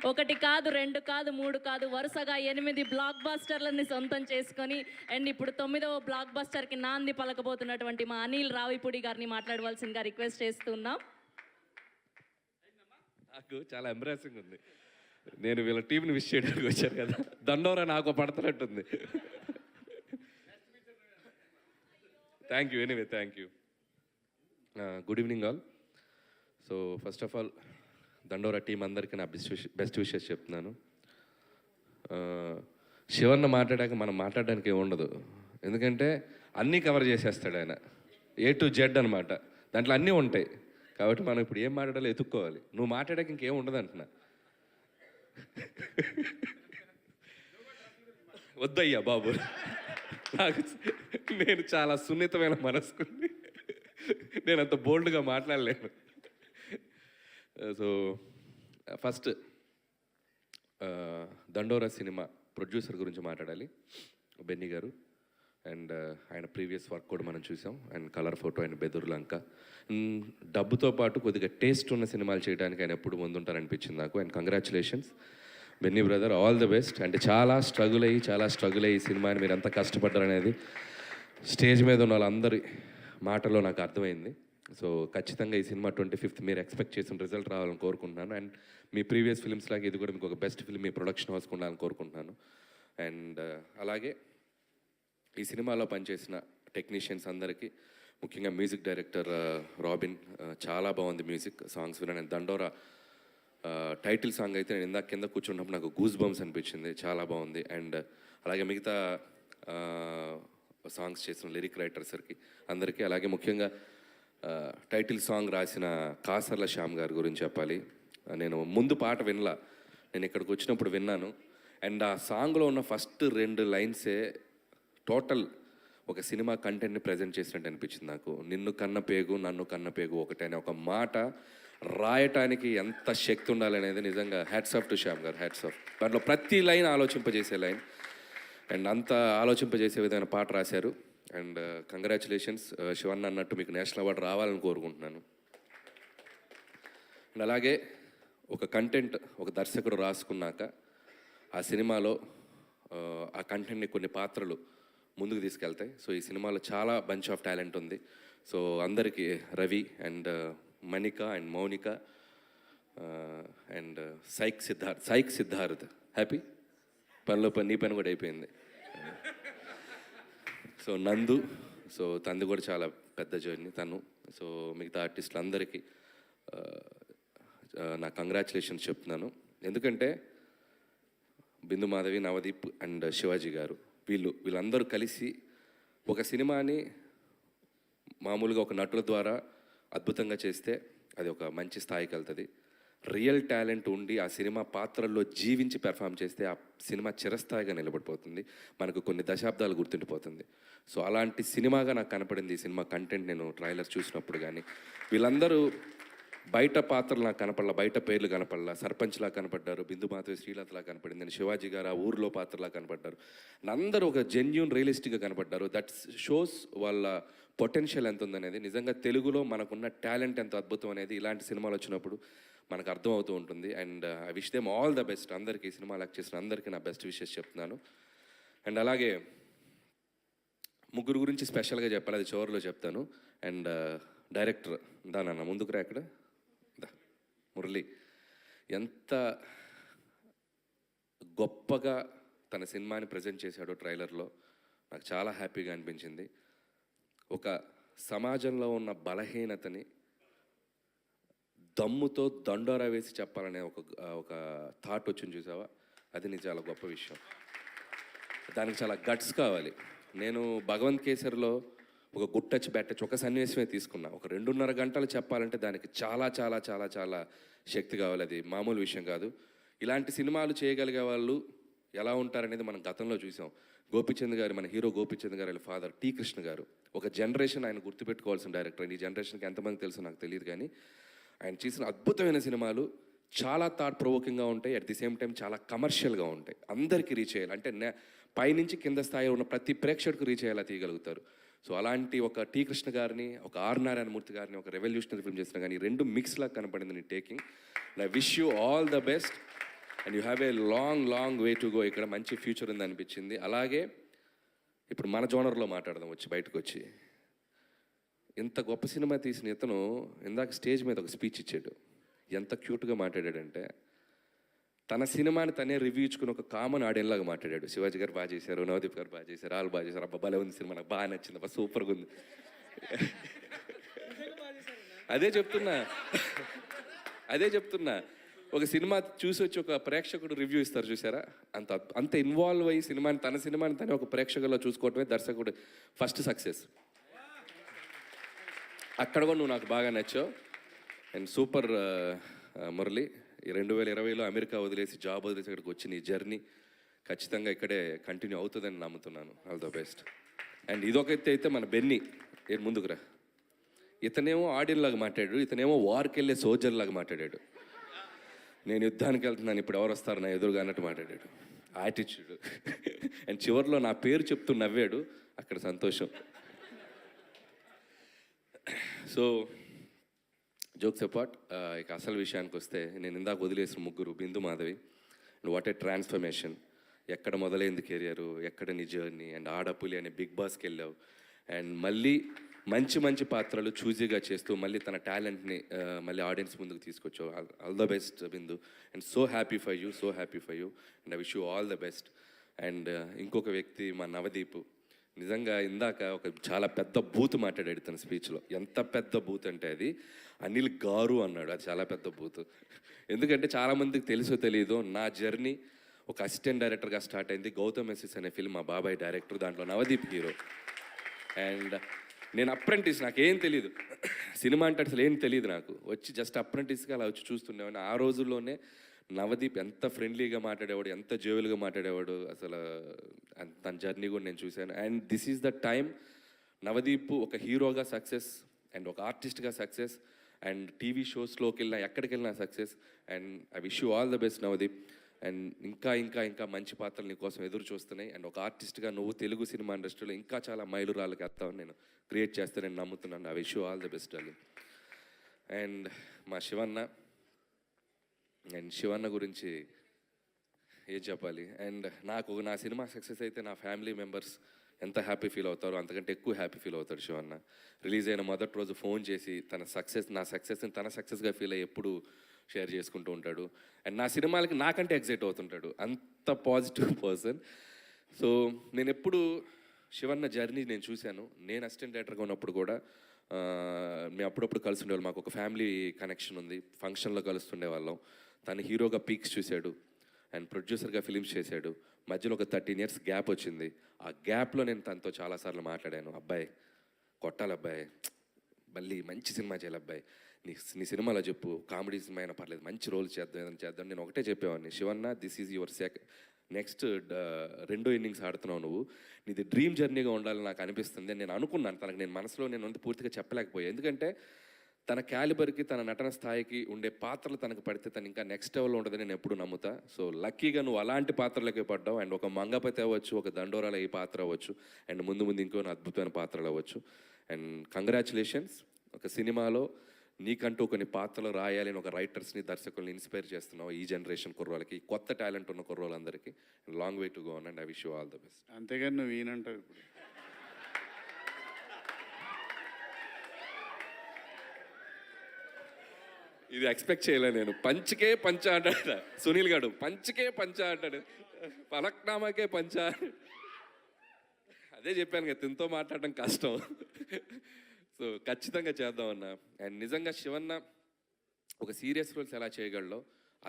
ఒకటి కాదు, రెండు కాదు, మూడు కాదు, వరుసగా 8 బ్లాక్ బస్టర్లని సొంతం చేసుకొని అండ్ ఇప్పుడు 9వ బ్లాక్ బస్టర్కి నాంది పలకబోతున్నటువంటి మా అనిల్ రావిపూడి గారిని మాట్లాడవలసిందిగా రిక్వెస్ట్ చేస్తున్నాం. నాకు చాలా ఎంబ్రాసింగ్ ఉంది. నేను వీళ్ళ టీంని విష్ చేయడానికి వచ్చాను కదా, దండోరా నాకు పడుతున్నట్టుంది. Thank you, anyway thank you. Good evening all. So first of all Dandora team అందరికీ నా బెస్ట్ విషెస్ చెప్తున్నాను. శివన్న మాట్లాడాక మనం మాట్లాడడానికి ఏమి ఉండదు, ఎందుకంటే అన్నీ కవర్ చేసేస్తాడు ఆయన, A to Z అనమాట. దాంట్లో అన్నీ ఉంటాయి కాబట్టి మనం ఇప్పుడు ఏం మాట్లాడాలో ఎత్తుక్కోవాలి. నువ్వు మాట్లాడాక ఇంకేం ఉండదు అంటున్నా. వద్దయ్యా బాబు, నాకు నేను చాలా సున్నితమైన మనసుకుంది, నేను అంత బోల్డ్గా మాట్లాడలేను. సో ఫస్ట్ దండోరా సినిమా ప్రొడ్యూసర్ గురించి మాట్లాడాలి, బెన్నీ గారు. అండ్ ఆయన ప్రీవియస్ వర్క్ కూడా మనం చూసాం. అండ్ కలర్ ఫోటో అండ్ బెదురు లంక. డబ్బుతో పాటు కొద్దిగా టేస్ట్ ఉన్న సినిమాలు చేయడానికి ఆయన ఎప్పుడు ముందుంటారనిపించింది నాకు. And congratulations Benny brother, all the best. అంటే చాలా స్ట్రగుల్ అయ్యి ఈ సినిమాని మీరు ఎంత కష్టపడ్డారనేది స్టేజ్ మీద ఉన్న వాళ్ళందరి మాటలో నాకు అర్థమైంది. సో ఖచ్చితంగా ఈ సినిమా 25th మీరు ఎక్స్పెక్ట్ చేసిన రిజల్ట్ రావాలని కోరుకుంటున్నాను. అండ్ మీ ప్రీవియస్ ఫిల్మ్స్ లాగా ఇది కూడా మీకు ఒక బెస్ట్ ఫిల్మ్ మీ ప్రొడక్షన్ హౌస్కి ఉండాలని కోరుకుంటున్నాను. అండ్ అలాగే ఈ సినిమాలో పనిచేసిన టెక్నీషియన్స్ అందరికీ, ముఖ్యంగా మ్యూజిక్ డైరెక్టర్ రాబిన్, చాలా బాగుంది మ్యూజిక్, సాంగ్స్ విన్నాను. దండోరా టైటిల్ సాంగ్ అయితే నేను ఇందాక కింద కూర్చున్నప్పుడు నాకు గూస్ బంప్స్ అనిపించింది, చాలా బాగుంది. అండ్ అలాగే మిగతా సాంగ్స్ చేసిన లిరిక్ రైటర్స్కి అందరికీ, అలాగే ముఖ్యంగా టైటిల్ సాంగ్ రాసిన కాసర్ల శ్యామ్ గారి గురించి చెప్పాలి. నేను ముందు పాట వినలా, నేను ఇక్కడికి వచ్చినప్పుడు విన్నాను. అండ్ ఆ సాంగ్లో ఉన్న ఫస్ట్ 2 లైన్సే టోటల్ ఒక సినిమా కంటెంట్ని ప్రజెంట్ చేసినట్టు అనిపించింది నాకు. నిన్ను కన్న పేగు నన్ను కన్న పేగు ఒకటే అనే ఒక మాట రాయటానికి ఎంత శక్తి ఉండాలనేది నిజంగా హ్యాట్స్ ఆఫ్ టు శ్యామ్ గారు, హ్యాట్స్ ఆఫ్. దాంట్లో ప్రతి లైన్ ఆలోచింపజేసే లైన్, అండ్ అంత ఆలోచింపజేసే విధమైన పాట రాశారు. అండ్ కంగ్రాచులేషన్స్ శివన్న అన్నట్టు మీకు నేషనల్ అవార్డు రావాలని కోరుకుంటున్నాను. అండ్ అలాగే ఒక కంటెంట్ ఒక దర్శకుడు రాసుకున్నాక ఆ సినిమాలో ఆ కంటెంట్ని కొన్ని పాత్రలు ముందుకు తీసుకెళ్తాయి. సో ఈ సినిమాలో చాలా బంచ్ ఆఫ్ టాలెంట్ ఉంది. సో అందరికీ Ravi and Manika and Mounika and psych Siddharth happy పనిలో పని, నీ పని కూడా అయిపోయింది. సో నందు, సో తనది కూడా చాలా పెద్ద జర్నీ తను. సో మిగతా ఆర్టిస్టులు అందరికీ నా కంగ్రాచులేషన్స్ చెప్తున్నాను. ఎందుకంటే బిందు మాధవి, నవదీప్ అండ్ శివాజీ గారు వీళ్ళందరూ కలిసి ఒక సినిమాని మామూలుగా ఒక నటుల ద్వారా అద్భుతంగా చేస్తే అది ఒక మంచి స్థాయికి వెళ్తుంది. రియల్ టాలెంట్ ఉండి ఆ సినిమా పాత్రల్లో జీవించి పెర్ఫామ్ చేస్తే ఆ సినిమా చిరస్థాయిగా నిలబడిపోతుంది, మనకు కొన్ని దశాబ్దాలు గుర్తుండిపోతుంది. సో అలాంటి సినిమాగా నాకు కనపడింది ఈ సినిమా కంటెంట్. నేను ట్రైలర్ చూసినప్పుడు కానీ వీళ్ళందరూ బయట పాత్రలు నాకు కనపడలా, బయట పేర్లు కనపడలా. సర్పంచ్లా కనపడ్డారు, బిందు మాధవి శ్రీలతలా కనపడింది, నేను శివాజీ గారు ఆ ఊర్లో పాత్రలా కనపడ్డారు. అందరూ ఒక జెన్యూన్ రియలిస్టిక్గా కనపడ్డారు. దట్ షోస్ వాళ్ళ పొటెన్షియల్ ఎంత ఉందనేది. నిజంగా తెలుగులో మనకున్న టాలెంట్ ఎంత అద్భుతం అనేది ఇలాంటి సినిమాలు వచ్చినప్పుడు మనకు అర్థమవుతూ ఉంటుంది. And I wish them all the best. అందరికీ సినిమా యాక్ట్ చేసిన అందరికీ నా బెస్ట్ విషెస్ చెప్తున్నాను. అండ్ అలాగే ముగ్గురు గురించి స్పెషల్గా చెప్పాలి, అది చివరిలో చెప్తాను. అండ్ డైరెక్టర్ దానన్న ముందుకు రా, ఇక్కడ మురళి ఎంత గొప్పగా తన సినిమాని ప్రజెంట్ చేశాడో ట్రైలర్లో, నాకు చాలా హ్యాపీగా అనిపించింది. ఒక సమాజంలో ఉన్న బలహీనతని దమ్ముతో దండోరా వేసి చెప్పాలనే ఒక థాట్ వచ్చింది చూసావా, అది నీ చాలా గొప్ప విషయం. దానికి చాలా గట్స్ కావాలి. నేను భగవంత్ కేసరిలో ఒక గుడ్ టచ్ బ్యాడ్ టచ్ ఒక సన్నివేశమే తీసుకున్నా. ఒక 2.5 గంటలు చెప్పాలంటే దానికి చాలా చాలా చాలా చాలా శక్తి కావాలి, అది మామూలు విషయం కాదు. ఇలాంటి సినిమాలు చేయగలిగే వాళ్ళు ఎలా ఉంటారనేది మనం గతంలో చూసాం. గోపీచంద్ గారు, మన హీరో గోపీచంద్ గారు వాళ్ళ ఫాదర్ టి కృష్ణ గారు, ఒక జనరేషన్ ఆయన గుర్తుపెట్టుకోవాల్సిన డైరెక్టర్. ఈ జనరేషన్కి ఎంతమంది తెలుసో నాకు తెలియదు, కానీ ఆయన చేసిన అద్భుతమైన సినిమాలు చాలా థాట్ ప్రొవోకింగ్గా ఉంటాయి, అట్ ది సేమ్ టైం చాలా కమర్షియల్గా ఉంటాయి. అందరికీ రీచ్ అయ్యాలి అంటే పైనుంచి కింద స్థాయిలో ఉన్న ప్రతి ప్రేక్షకుడికి రీచ్ అయ్యేలా తీయగలుగుతారు. సో అలాంటి ఒక టి కృష్ణ గారిని, ఒక ఆర్ నారాయణమూర్తి గారిని ఒక రెవల్యూషనరీ ఫిల్మ్ చేసిన కానీ 2 మిక్స్లా కనపడింది నీ taking. I wish you all the best. And you have a long way to go. ఇక్కడ మంచి ఫ్యూచర్ ఉంది అనిపించింది. అలాగే ఇప్పుడు మన జోనర్లో మాట్లాడదాం వచ్చి బయటకు వచ్చి. ఇంత గొప్ప సినిమా తీసిన ఇతను ఇందాక స్టేజ్ మీద ఒక స్పీచ్ ఇచ్చాడు. ఎంత క్యూట్గా మాట్లాడాడంటే తన సినిమాని తనే రివ్యూ ఇచ్చుకుని ఒక కామన్ ఆడియన్లాగా మాట్లాడాడు. శివాజీ గారు బాగా చేశారు, నవదీప్ గారు బాగా చేశారు, వాళ్ళు బాగా చేశారు, అబ్బా భలే ఉంది సినిమా, నాకు బాగా నచ్చింది, అబ్బా సూపర్గా ఉంది. అదే చెప్తున్నా ఒక సినిమా చూసి వచ్చి ఒక ప్రేక్షకుడు రివ్యూ ఇస్తారు చూసారా, అంత ఇన్వాల్వ్ అయ్యి తన సినిమాని తనే ఒక ప్రేక్షకుల్లో చూసుకోవటమే దర్శకుడు ఫస్ట్ సక్సెస్. అక్కడ కూడా నువ్వు నాకు బాగా నచ్చావు. అండ్ సూపర్ మురళి, ఈ 2020లో అమెరికా వదిలేసి జాబ్ వదిలేసి ఇక్కడికి వచ్చిన ఈ జర్నీ ఖచ్చితంగా ఇక్కడే కంటిన్యూ అవుతుందని నమ్ముతున్నాను. All the best. అండ్ ఇదొకైతే అయితే మన బెన్నీ ముందుకురా. ఇతనేమో ఆడియన్ లాగా మాట్లాడాడు, ఇతనేమో వార్కి వెళ్ళే సోల్జర్ లాగా మాట్లాడాడు. నేను యుద్ధానికి వెళ్తున్నాను, ఇప్పుడు ఎవరు వస్తారు నా ఎదురుగా అన్నట్టు మాట్లాడాడు. యాటిట్యూడ్. అండ్ చివరిలో నా పేరు చెప్తూ నవ్వాడు, అక్కడ సంతోషం. సో జోక్స్ అపార్ట్, ఇక అసలు విషయానికి వస్తే నేను ఇందాక వదిలేసిన ముగ్గురు, Bindu Madhavi, and what a transformation. ఎక్కడ మొదలైంది కెరియరు, ఎక్కడ నీ జర్నీ. అండ్ ఆడపులి అనే బిగ్ బాస్కి వెళ్ళావు, అండ్ మళ్ళీ మంచి పాత్రలు చూజీగా చేస్తూ మళ్ళీ తన టాలెంట్ని మళ్ళీ ఆడియన్స్ ముందుకు తీసుకొచ్చావు. All the best Bindu. And so happy for you and I wish you all the best. And ఇంకొక వ్యక్తి మా నవదీప్, నిజంగా ఇందాక ఒక చాలా పెద్ద బూత్ మాట్లాడాడు తన స్పీచ్లో. ఎంత పెద్ద బూత్ అంటే అది అనిల్ గారు అన్నాడు. అది చాలా పెద్ద బూత్. ఎందుకంటే చాలామందికి తెలుసో తెలియదో నా జర్నీ ఒక అసిస్టెంట్ డైరెక్టర్గా స్టార్ట్ అయింది. గౌతమ్ ఎస్ఎస్ అనే ఫిల్మ్ మా బాబాయ్ డైరెక్టర్, దాంట్లో నవదీప్ హీరో. అండ్ నేను అప్రెంటిస్, నాకేం తెలియదు సినిమా అంటే అసలు ఏం తెలియదు నాకు. వచ్చి జస్ట్ అప్రెంటిస్గా అలా వచ్చి చూస్తుండేవాడిని. ఆ రోజుల్లోనే నవదీప్ ఎంత ఫ్రెండ్లీగా మాట్లాడేవాడు, ఎంత జోవిల్గా మాట్లాడేవాడు. అసలు తన జర్నీ కూడా నేను చూశాను. And this is the time Navdeep ఒక హీరోగా సక్సెస్, అండ్ ఒక ఆర్టిస్ట్గా సక్సెస్, అండ్ టీవీ షోస్లోకి వెళ్ళినా ఎక్కడికి వెళ్ళినా success. And I wish you all the best Navdeep. And ఇంకా మంచి పాత్రలు నీ కోసం ఎదురు చూస్తున్నాయి. అండ్ ఒక ఆర్టిస్ట్గా నువ్వు తెలుగు సినిమా ఇండస్ట్రీలో ఇంకా చాలా మైలురాళ్ళకి వేస్తావని నేను క్రియేట్ చేస్తానని నమ్ముతున్నాను. I wish you all the best అని. అండ్ మా శివన్న గురించి ఏం చెప్పాలి. అండ్ నా సినిమా సక్సెస్ అయితే నా ఫ్యామిలీ మెంబర్స్ ఎంత హ్యాపీ ఫీల్ అవుతారో అంతకంటే ఎక్కువ హ్యాపీ ఫీల్ అవుతాడు శివన్న. రిలీజ్ అయిన మొదటి రోజు ఫోన్ చేసి నా సక్సెస్ని తన సక్సెస్గా ఫీల్ అయ్యి ఎప్పుడు షేర్ చేసుకుంటూ ఉంటాడు. అండ్ నా సినిమాలకి నాకంటే ఎగ్జైట్ అవుతుంటాడు. అంత పాజిటివ్ పర్సన్. సో నేను ఎప్పుడు శివన్న జర్నీ నేను చూశాను. నేను అసిస్టెంట్ డైరెక్టర్గా ఉన్నప్పుడు కూడా మేము అప్పుడప్పుడు కలిసి ఉండేవాళ్ళం. మాకు ఒక ఫ్యామిలీ కనెక్షన్ ఉంది. ఫంక్షన్లో కలుస్తుండే వాళ్ళం. తను హీరోగా పీక్స్ చూశాడు అండ్ ప్రొడ్యూసర్గా ఫిలిమ్స్ చేశాడు. మధ్యలో ఒక 13 years గ్యాప్ వచ్చింది. ఆ గ్యాప్లో నేను తనతో చాలాసార్లు మాట్లాడాను. అబ్బాయి కొట్టాలి, అబ్బాయి మళ్ళీ మంచి సినిమా చేయాలి, అబ్బాయి నీ సినిమాలో చెప్పు, కామెడీ సినిమా అయినా పర్లేదు, మంచి రోల్ చేద్దాం. నేను ఒకటే చెప్పేవాడిని, Shivanna this is your next 2 innings ఆడుతున్నావు నువ్వు, నీది డ్రీమ్ జర్నీగా ఉండాలని నాకు అనిపిస్తుంది. నేను అనుకున్నాను తనకు, నేను మనసులో నేను పూర్తిగా చెప్పలేకపోయాను. ఎందుకంటే తన క్యాలిబర్కి, తన నటన స్థాయికి ఉండే పాత్రలు తనకు పడితే తను ఇంకా నెక్స్ట్ లెవెల్లో ఉండదని నేను ఎప్పుడు నమ్ముతా. సో లక్కీగా నువ్వు అలాంటి పాత్రలకే పడ్డావు. అండ్ ఒక మంగపతి అవ్వచ్చు, ఒక దండోరాల ఈ పాత్ర అవ్వచ్చు, అండ్ ముందు ఇంకో అద్భుతమైన పాత్రలు అవ్వచ్చు. And congratulations. ఒక సినిమాలో నీకంటూ కొన్ని పాత్రలు రాయాలని ఒక రైటర్స్ని, దర్శకుల్ని ఇన్స్పైర్ చేస్తున్నావు ఈ జనరేషన్ కుర్రోళ్ళకి, కొత్త టాలెంట్ ఉన్న కుర్రోళ్ళందరికీ. Long way to go and I wish you all the best. అంతేగాని నువ్వు ఈయనంటావు ఇప్పుడు. ఇది ఎక్స్పెక్ట్ చేయలే నేను. పంచకే పంచ అంటాడు సునీల్ గారు, పంచకే పంచ అంటాడు, పలక్నామాకే పంచ. అదే చెప్పాను కదా, తింతో మాట్లాడడం కష్టం. సో ఖచ్చితంగా చేద్దామన్నా. అండ్ నిజంగా శివన్న ఒక సీరియస్ రోల్స్ ఎలా చేయగలడో,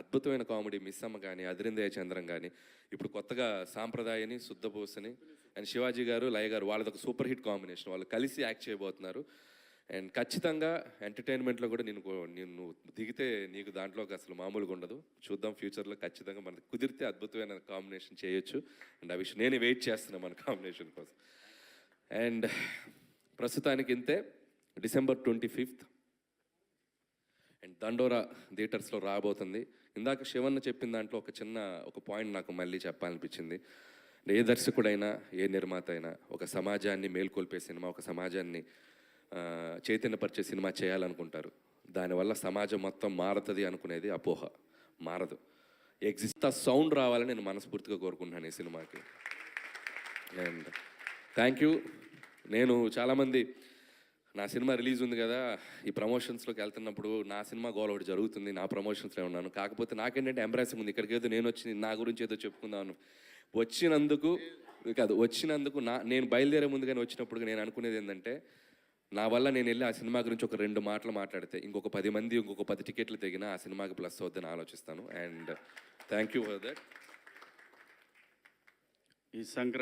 అద్భుతమైన కామెడీ మిస్సమ్మ కానీ, అదిరిందయ చంద్రం కానీ, ఇప్పుడు కొత్తగా సాంప్రదాయని, శుద్ధబోసని, అండ్ శివాజీ గారు, లయ గారు, వాళ్ళది ఒక సూపర్ హిట్ కాంబినేషన్. వాళ్ళు కలిసి యాక్ట్ చేయబోతున్నారు. అండ్ ఖచ్చితంగా ఎంటర్టైన్మెంట్లో కూడా నిన్ను దిగితే నీకు దాంట్లోకి అసలు మామూలుగా ఉండదు. చూద్దాం ఫ్యూచర్లో ఖచ్చితంగా మనకు కుదిరితే అద్భుతమైన కాంబినేషన్ చేయొచ్చు. అండ్ ఆ విషయం నేను వెయిట్ చేస్తున్నాను మన కాంబినేషన్ కోసం. అండ్ ప్రస్తుతానికి ఇంతే. December 25th అండ్ దండోరా థియేటర్స్లో రాబోతుంది. ఇందాక శివన్న చెప్పిన దాంట్లో ఒక పాయింట్ నాకు మళ్ళీ చెప్పాలనిపించింది. ఏ దర్శకుడైనా, ఏ నిర్మాత అయినా ఒక సమాజాన్ని మేల్కొల్పే సినిమా, ఒక సమాజాన్ని చైతన్యపరిచే సినిమా చేయాలనుకుంటారు. దానివల్ల సమాజం మొత్తం మారుతుంది అనుకునేది అపోహ. మారదు. ఎగ్జిస్ట్ సౌండ్ రావాలని నేను మనస్ఫూర్తిగా కోరుకుంటున్నాను ఈ సినిమాకి. And thank you. నేను చాలామంది నా సినిమా రిలీజ్ ఉంది కదా, ఈ ప్రమోషన్స్లోకి వెళ్తున్నప్పుడు నా సినిమా గోల్ ఒకటి జరుగుతుంది, నా ప్రమోషన్స్లో ఉన్నాను. కాకపోతే నాకేంటంటే ఎంబ్రాసింగ్ ఉంది, ఇక్కడికి ఏదో నేను వచ్చి నా గురించి ఏదో చెప్పుకుందాను వచ్చినందుకు నేను బయలుదేరే ముందుగానే వచ్చినప్పుడు నేను అనుకునేది ఏంటంటే, నా వల్ల నేను వెళ్ళి ఆ సినిమా గురించి ఒక 2 మాటలు మాట్లాడితే ఇంకొక 10 మంది ఇంకొక 10 టికెట్లు తెగినా ఆ సినిమాకి ప్లస్ అవుద్దని ఆలోచిస్తాను. And thank you for that. ఈ సంక్రాంతి